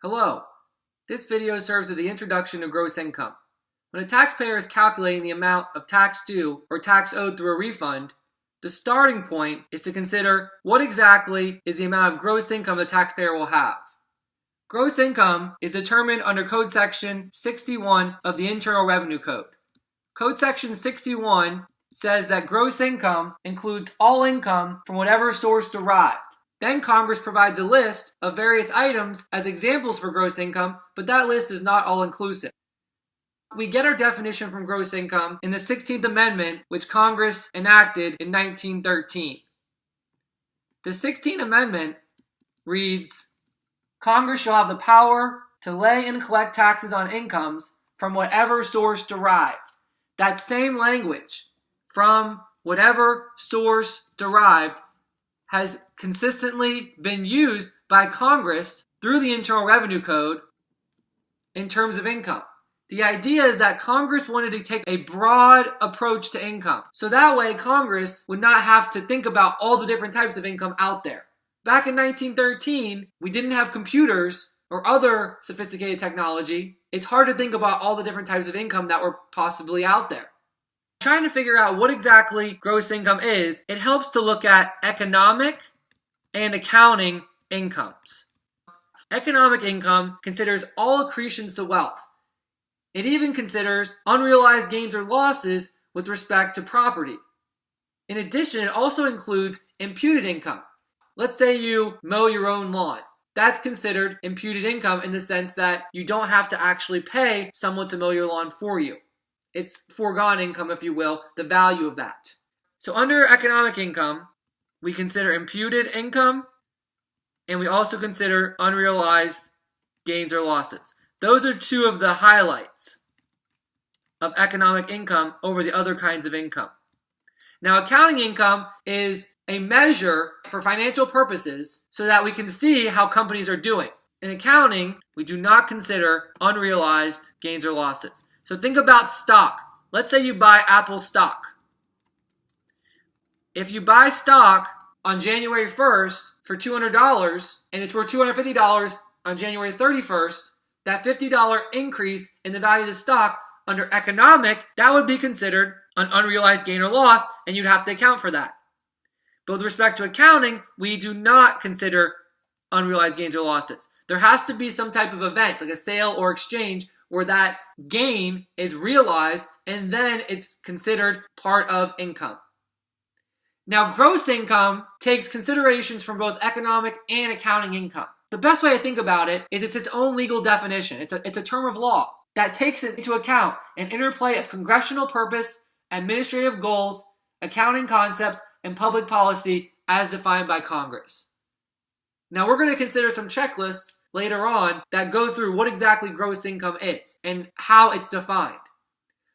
Hello. This video serves as the introduction to gross income. When a taxpayer is calculating the amount of tax due or tax owed through a refund, the starting point is to consider what exactly is the amount of gross income the taxpayer will have. Gross income is determined under Code Section 61 of the Internal Revenue Code. Code Section 61 says that gross income includes all income from whatever source derived. Then Congress provides a list of various items as examples for gross income, but that list is not all-inclusive. We get our definition from gross income in the 16th Amendment, which Congress enacted in 1913. The 16th Amendment reads, Congress shall have the power to lay and collect taxes on incomes from whatever source derived. That same language, from whatever source derived, has consistently been used by Congress through the Internal Revenue Code in terms of income. The idea is that Congress wanted to take a broad approach to income. So that way Congress would not have to think about all the different types of income out there. Back in 1913, we didn't have computers or other sophisticated technology. It's hard to think about all the different types of income that were possibly out there. Trying to figure out what exactly gross income is, it helps to look at economic and accounting incomes. Economic income considers all accretions to wealth. It even considers unrealized gains or losses with respect to property. In addition, it also includes imputed income. Let's say you mow your own lawn. That's considered imputed income in the sense that you don't have to actually pay someone to mow your lawn for you. It's foregone income, if you will, the value of that. So under economic income, we consider imputed income, and we also consider unrealized gains or losses. Those are two of the highlights of economic income over the other kinds of income. Now, accounting income is a measure for financial purposes so that we can see how companies are doing. In accounting, we do not consider unrealized gains or losses. So think about stock. Let's say you buy Apple stock. If you buy stock on January 1st for $200 and it's worth $250 on January 31st, that $50 increase in the value of the stock under economic, that would be considered an unrealized gain or loss, and you'd have to account for that. But with respect to accounting, we do not consider unrealized gains or losses. There has to be some type of event, like a sale or exchange, where that gain is realized and then it's considered part of income. Now, gross income takes considerations from both economic and accounting income. The best way to think about it is it's its own legal definition. It's a term of law that takes into account an interplay of congressional purpose, administrative goals, accounting concepts, and public policy as defined by Congress. Now, we're going to consider some checklists later on that go through what exactly gross income is and how it's defined.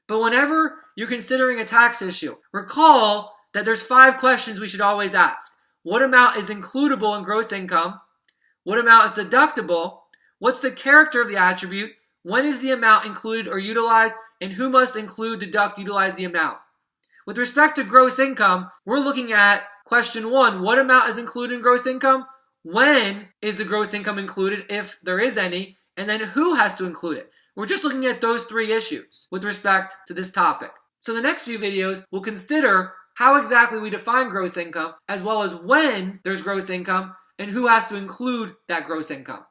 But whenever you're considering a tax issue, recall that there's 5 questions we should always ask. What amount is includable in gross income? What amount is deductible? What's the character of the attribute? When is the amount included or utilized? And who must include, deduct, utilize the amount? With respect to gross income, we're looking at question 1. What amount is included in gross income? When is the gross income included, if there is any? And then who has to include it? We're just looking at those 3 issues with respect to this topic. So in the next few videos, we'll consider how exactly we define gross income, as well as when there's gross income and who has to include that gross income.